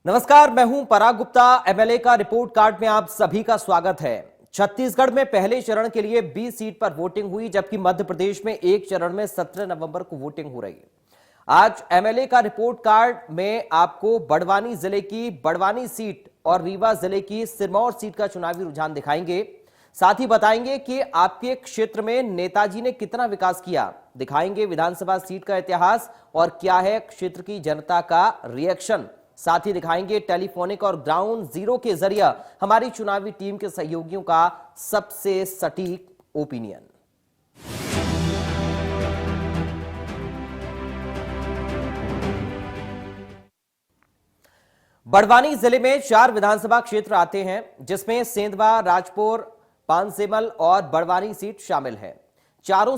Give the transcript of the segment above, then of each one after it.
नमस्कार, मैं हूं पराग गुप्ता। एमएलए का रिपोर्ट कार्ड में आप सभी का स्वागत है। छत्तीसगढ़ में पहले चरण के लिए 20 सीट पर वोटिंग हुई, जबकि मध्य प्रदेश में एक चरण में 17 नवंबर को वोटिंग हो रही है। आज एमएलए का रिपोर्ट कार्ड में आपको बड़वानी जिले की बड़वानी सीट और रीवा जिले की सिरमौर सीट का चुनावी रुझान दिखाएंगे। साथ ही बताएंगे कि आपके क्षेत्र में नेताजी ने कितना विकास किया। दिखाएंगे विधानसभा सीट का इतिहास और क्या है क्षेत्र की जनता का रिएक्शन। साथ ही दिखाएंगे टेलीफोनिक और ग्राउंड जीरो के जरिए हमारी चुनावी टीम के सहयोगियों का सबसे सटीक ओपिनियन। बड़वानी जिले में 4 विधानसभा क्षेत्र आते हैं, जिसमें सेंधवा, राजपुर, पानसेमल और बड़वानी सीट शामिल है। चारों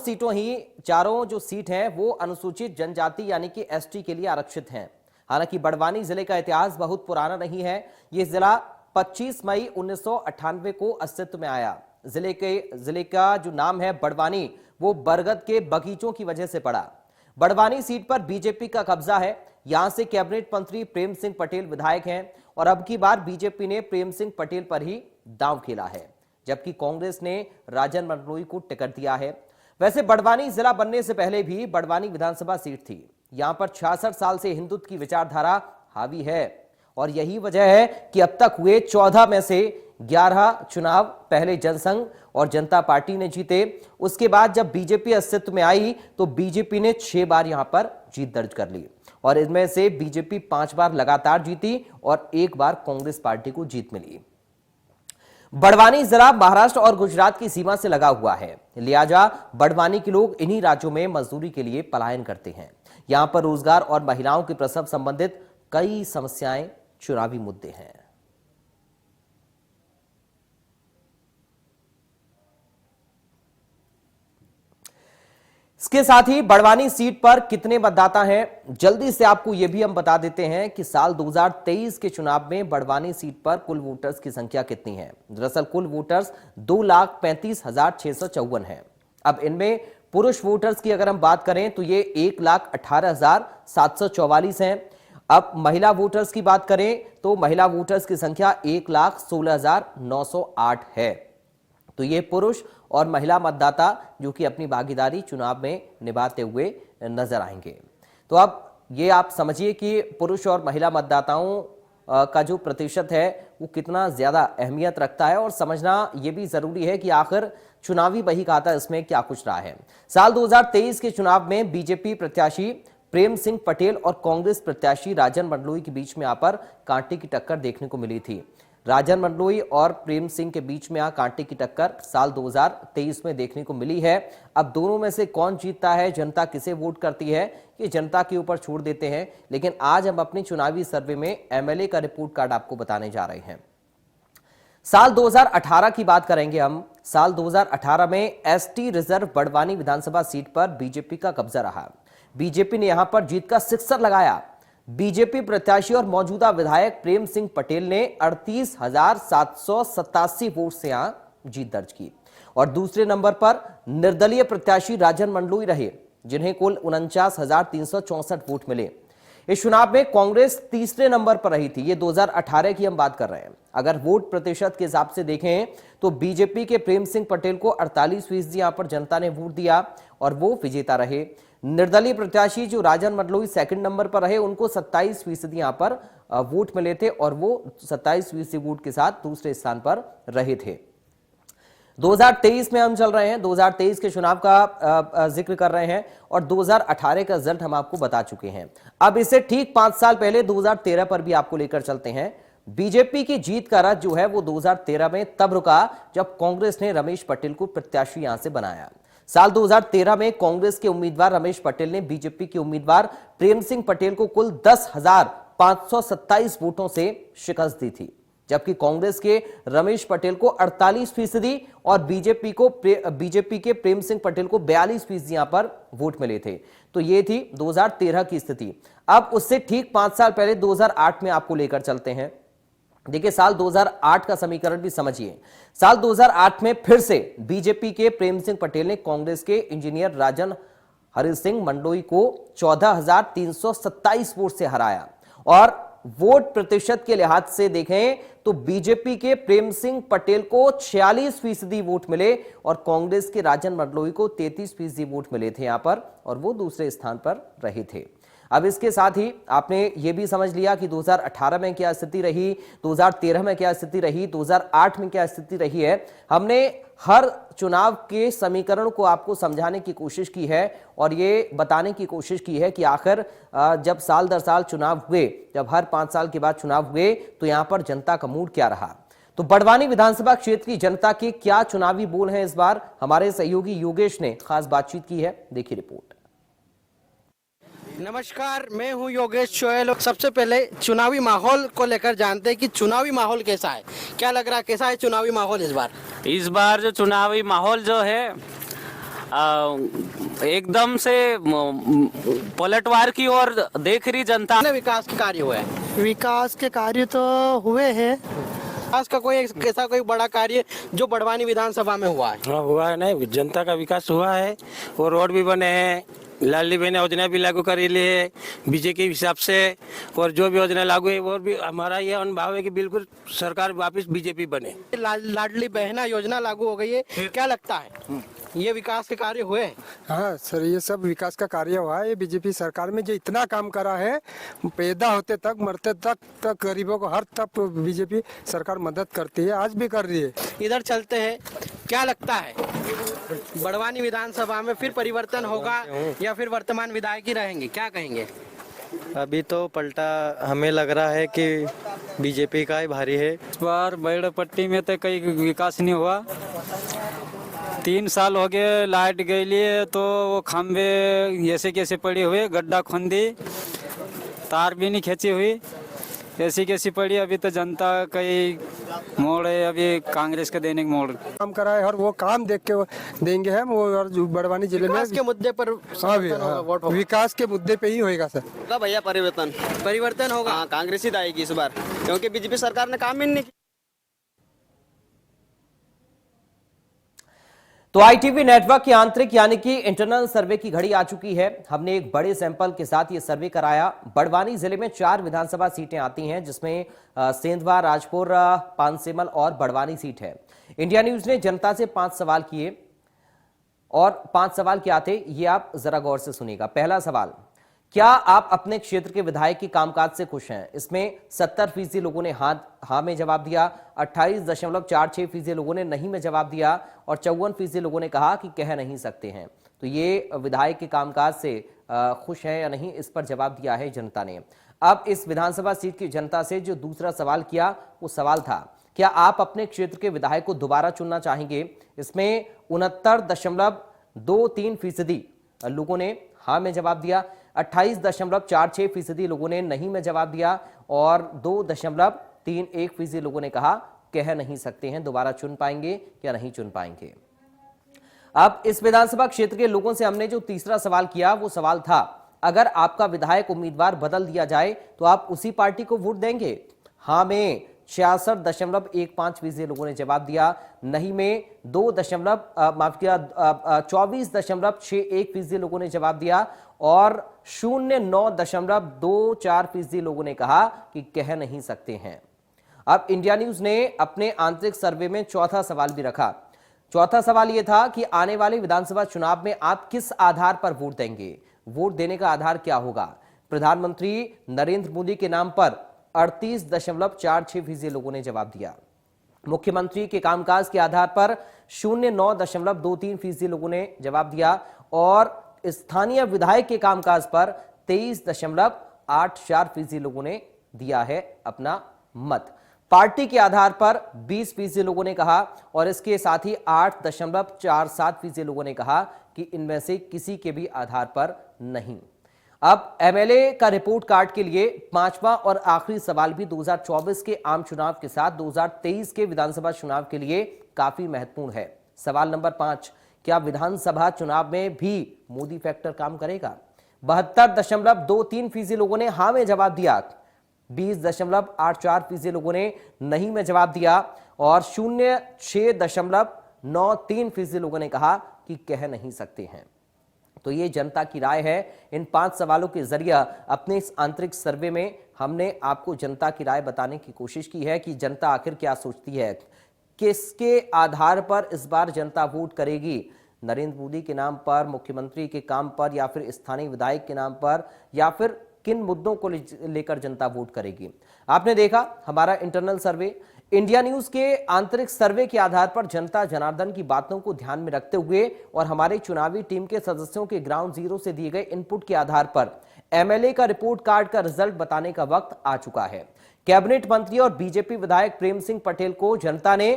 जो सीट हैं वो अनुसूचित जनजाति यानी कि एसटी के लिए आरक्षित हैं। हालांकि बड़वानी जिले का इतिहास बहुत पुराना नहीं है। यह जिला 25 मई 1998 को अस्तित्व में आया। जिले का जो नाम है बड़वानी, वो बरगद के बगीचों की वजह से पड़ा। बड़वानी सीट पर बीजेपी का कब्जा है। यहां से कैबिनेट मंत्री प्रेम सिंह पटेल विधायक हैं और अब की बार बीजेपी ने प्रेम सिंह पटेल पर ही दांव खेला है, जबकि कांग्रेस ने राजन मंडलोई को टिकट दिया है। वैसे बड़वानी जिला बनने से पहले भी बड़वानी विधानसभा सीट थी। यहां पर 66 साल से हिंदुत्व की विचारधारा हावी है और यही वजह है कि अब तक हुए 14 में से 11 चुनाव पहले जनसंघ और जनता पार्टी ने जीते। उसके बाद जब बीजेपी अस्तित्व में आई तो बीजेपी ने 6 बार यहां पर जीत दर्ज कर ली और इनमें से बीजेपी 5 बार लगातार जीती और 1 बार कांग्रेस पार्टी को जीत मिली। बड़वानी जिला महाराष्ट्र और गुजरात की सीमा से लगा हुआ है, लिहाजा बड़वानी के लोग इन्हीं राज्यों में मजदूरी के लिए पलायन करते हैं। यहां पर रोजगार और महिलाओं के प्रसव संबंधित कई समस्याएं चुनावी मुद्दे हैं। इसके साथ ही बड़वानी सीट पर कितने मतदाता हैं, जल्दी से आपको यह भी हम बता देते हैं कि साल 2023 के चुनाव में बड़वानी सीट पर कुल वोटर्स की संख्या कितनी है। दरअसल कुल वोटर्स 2,35,654 है। अब इनमें पुरुष वोटर्स की अगर हम बात करें तो ये 1,18,744 हैं। अब महिला वोटर्स की बात करें तो महिला वोटर्स की संख्या 1,16,908 है। तो ये पुरुष और महिला मतदाता जो कि अपनी भागीदारी चुनाव में निभाते हुए नजर आएंगे। तो अब ये आप समझिए कि पुरुष और महिला मतदाताओं का जो प्रतिशत है वो कितना ज्यादा अहमियत रखता है और समझना यह भी जरूरी है कि आखिर चुनावी बही खाता इसमें क्या कुछ रहा है। साल 2023 के चुनाव में बीजेपी प्रत्याशी प्रेम सिंह पटेल और कांग्रेस प्रत्याशी राजन मंडलोई के बीच में यहां पर कांटे की टक्कर देखने को मिली थी। राजन मंडलोई और प्रेम सिंह के बीच में कांटे की टक्कर साल 2023 में देखने को मिली है। अब दोनों में से कौन जीतता है, जनता किसे वोट करती है, ये जनता के ऊपर छोड़ देते हैं। लेकिन आज हम अपनी चुनावी सर्वे में एमएलए का रिपोर्ट कार्ड आपको बताने जा रहे हैं। साल 2018 की बात करेंगे हम। साल 2018 में एसटी रिजर्व बड़वानी विधानसभा सीट पर बीजेपी का कब्जा रहा। बीजेपी ने यहां पर जीत का सिक्सर लगाया। बीजेपी प्रत्याशी और मौजूदा विधायक प्रेम सिंह पटेल ने 38,787 वोट से यहां जीत दर्ज की और दूसरे नंबर पर निर्दलीय प्रत्याशी राजन मंडलोई रहे, जिन्हें कुल 49,364 वोट मिले। इस चुनाव में कांग्रेस तीसरे नंबर पर रही थी। ये 2018 की हम बात कर रहे हैं। अगर वोट प्रतिशत के हिसाब से देखें तो बीजेपी के प्रेम सिंह पटेल को 48% यहां पर जनता ने वोट दिया और वो विजेता रहे। निर्दलीय प्रत्याशी जो राजन मंडलोई सेकंड नंबर पर रहे, उनको 27% यहां पर वोट मिले थे और वो 27% वोट के साथ दूसरे स्थान पर रहे थे। 2023 में हम चल रहे हैं, 2023 के चुनाव का जिक्र कर रहे हैं और 2018 का रिजल्ट हम आपको बता चुके हैं। अब इसे ठीक 5 साल पहले 2013 पर भी आपको लेकर चलते हैं। बीजेपी की जीत का रथ जो है वो 2013 में तब रुका जब कांग्रेस ने रमेश पटेल को प्रत्याशी यहां से बनाया। साल 2013 में कांग्रेस के उम्मीदवार रमेश पटेल ने बीजेपी के उम्मीदवार प्रेम सिंह पटेल को कुल 10,527 वोटों से शिकस्त दी थी, जबकि कांग्रेस के रमेश पटेल को 48% और बीजेपी के प्रेम सिंह पटेल को 42% यहां पर वोट मिले थे। तो ये थी 2013 की स्थिति। अब उससे ठीक 5 साल पहले 2008 में आपको लेकर चलते हैं। देखिए साल 2008 का समीकरण भी समझिए। साल 2008 में फिर से बीजेपी के प्रेम सिंह पटेल ने कांग्रेस के इंजीनियर राजन हरि सिंह मंडलोई को 14,327 वोट से हराया और वोट प्रतिशत के लिहाज से देखें तो बीजेपी के प्रेम सिंह पटेल को 46% वोट मिले और कांग्रेस के राजन मंडलोई को 33% वोट मिले थे यहां पर, और वो दूसरे स्थान पर रहे थे। अब इसके साथ ही आपने ये भी समझ लिया कि 2018 में क्या स्थिति रही, 2013 में क्या स्थिति रही, 2008 में क्या स्थिति रही है। हमने हर चुनाव के समीकरण को आपको समझाने की कोशिश की है और ये बताने की कोशिश की है कि आखिर जब साल दर साल चुनाव हुए, जब हर 5 साल के बाद चुनाव हुए, तो यहां पर जनता का मूड क्या रहा। तो बड़वानी विधानसभा क्षेत्र की जनता के क्या चुनावी बोल हैं इस बार, हमारे सहयोगी योगेश ने खास बातचीत की है, देखिए रिपोर्ट। नमस्कार, मैं हूं योगेश चोयल। सबसे पहले चुनावी माहौल को लेकर जानते हैं कि चुनावी माहौल कैसा है, क्या लग रहा है, कैसा है चुनावी माहौल इस बार? इस बार जो चुनावी माहौल जो है एकदम से पलटवार की ओर देख रही जनता। विकास के कार्य हुए हैं? विकास के कार्य तो हुए हैं। विकास का कोई ऐसा कोई बड़ा कार्य जो बड़वानी विधानसभा में हुआ है? हाँ हुआ है, नहीं जनता का विकास हुआ है, वो रोड भी बने हैं, लाडली बहन योजना भी लागू करी ली है बीजेपी के हिसाब से, और जो भी योजना लागू है वो भी हमारा ये अनुभव है कि बिल्कुल सरकार वापस बीजेपी बने। लाडली बहना योजना लागू हो गई है, क्या लगता है ये विकास के कार्य हुए हैं? हाँ सर, ये सब विकास का कार्य हुआ है। ये बीजेपी सरकार में जो इतना काम करा है, पैदा होते तक मरते तक गरीबों को हर तक बीजेपी सरकार मदद करती है, आज भी कर रही है। इधर चलते हैं, क्या लगता है बड़वानी विधानसभा में फिर परिवर्तन होगा या फिर वर्तमान विधायक ही रहेंगे, क्या कहेंगे? अभी तो पलटा हमें लग रहा है कि बीजेपी का ही भारी है। इस बार बैड़ पट्टी में तो कई विकास नहीं हुआ। 3 साल हो गए लाइट गई लिए, तो वो खंबे ऐसे कैसे पड़ी हुए, गड्ढा खोदी, तार भी नहीं खींची हुई, ऐसी कैसी पड़ी। अभी तो जनता कई मोड़ है, अभी कांग्रेस के देने मोड़ काम करा है और वो काम देख के देंगे हम वो। और बड़वानी जिले में विकास के मुद्दे पर विकास के मुद्दे पे ही होएगा सर। होगा भैया परिवर्तन होगा। हाँ, कांग्रेस ही आएगी इस बार, क्योंकि बीजेपी सरकार ने काम ही नहीं किया। तो आईटीवी नेटवर्क की आंतरिक यानी कि इंटरनल सर्वे की घड़ी आ चुकी है। हमने एक बड़े सैंपल के साथ ये सर्वे कराया। बड़वानी जिले में 4 विधानसभा सीटें आती हैं, जिसमें सेंधवा, राजपुर, पानसेमल और बड़वानी सीट है। इंडिया न्यूज ने जनता से 5 सवाल किए और 5 सवाल क्या थे ये आप जरा गौर से सुनिएगा। पहला सवाल, क्या आप अपने क्षेत्र के विधायक के कामकाज से खुश हैं? इसमें 70% लोगों ने हाँ में जवाब दिया, 28.46% लोगों ने नहीं में जवाब दिया और 54% लोगों ने कहा कि कह नहीं सकते हैं। तो ये विधायक के कामकाज से खुश हैं या नहीं, इस पर जवाब दिया है जनता ने। अब इस विधानसभा सीट की जनता से जो दूसरा सवाल किया वो सवाल था, क्या आप अपने क्षेत्र के विधायक को दोबारा चुनना चाहेंगे? इसमें 69.23% लोगों ने हाँ में जवाब दिया, 28.46% लोगों ने नहीं में जवाब दिया और 2.31% लोगों ने कहा कह नहीं सकते हैं, दोबारा चुन पाएंगे या नहीं चुन पाएंगे। अब इस विधानसभा क्षेत्र के लोगों से हमने जो तीसरा सवाल किया वो सवाल था, अगर आपका विधायक उम्मीदवार बदल दिया जाए तो आप उसी पार्टी को वोट देंगे? हाँ में 66.15% लोगों ने जवाब दिया, नहीं में 24.61% लोगों ने जवाब दिया और 09.24% लोगों ने कहा कि कह नहीं सकते हैं। अब इंडिया न्यूज ने अपने आंतरिक सर्वे में चौथा सवाल भी रखा। चौथा सवाल यह था कि आने वाले विधानसभा चुनाव में आप किस आधार पर वोट देंगे? वोट देने का आधार क्या होगा? प्रधानमंत्री नरेंद्र मोदी के नाम पर 38.46% लोगों ने जवाब दिया। मुख्यमंत्री के कामकाज के आधार पर 09.23% लोगों ने जवाब दिया और स्थानीय विधायक के कामकाज पर 23.84% लोगों ने दिया है अपना मत। पार्टी के आधार पर 20% लोगों ने कहा और इसके साथ ही 8.47% लोगों ने कहा कि इनमें से किसी के भी आधार पर नहीं। अब एमएलए का रिपोर्ट कार्ड के लिए 5वां और आखिरी सवाल भी 2024 के आम चुनाव के साथ 2023 के विधानसभा चुनाव के लिए काफी महत्वपूर्ण है। सवाल नंबर 5, क्या विधानसभा चुनाव में भी मोदी फैक्टर काम करेगा? 72.23% लोगों ने हाँ में जवाब दिया, 20.84% लोगों ने नहीं में जवाब दिया और 06.93% लोगों ने कहा कि कह नहीं सकते हैं। तो ये जनता की राय है। इन 5 सवालों के जरिए अपने इस आंतरिक सर्वे में हमने आपको जनता की राय बताने की कोशिश की है कि जनता आखिर क्या सोचती है, किसके आधार पर इस बार जनता वोट करेगी, नरेंद्र मोदी के नाम पर, मुख्यमंत्री के काम पर, या फिर स्थानीय विधायक के नाम पर, या फिर किन मुद्दों को लेकर जनता वोट करेगी। आपने देखा हमारा इंटरनल सर्वे, इंडिया न्यूज के आंतरिक सर्वे के आधार पर जनता जनार्दन की बातों को ध्यान में रखते हुए और हमारे चुनावी टीम के सदस्यों के ग्राउंड जीरो से दिए गए इनपुट के आधार पर एमएलए का रिपोर्ट कार्ड का रिजल्ट बताने का वक्त आ चुका है। कैबिनेट मंत्री और बीजेपी विधायक प्रेम सिंह पटेल को जनता ने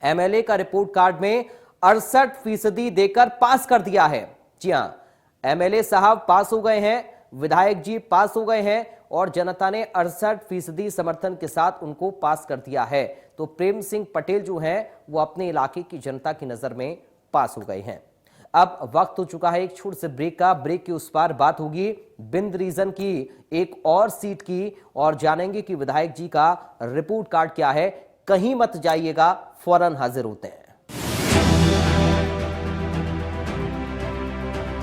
एमएलए का रिपोर्ट कार्ड में 68% देकर पास कर दिया है। जी हां, एमएलए साहब पास हो गए हैं, विधायक जी पास हो गए हैं और जनता ने 68% समर्थन के साथ उनको पास कर दिया है। तो प्रेम सिंह पटेल जो हैं वो अपने इलाके की जनता की नजर में पास हो गए हैं। अब वक्त हो चुका है एक छोटे से ब्रेक का। ब्रेक के उस पार बात होगी बिंद रीजन की एक और सीट की और जानेंगे कि विधायक जी का रिपोर्ट कार्ड क्या है। कहीं मत जाइएगा, फौरन हाजिर होते हैं।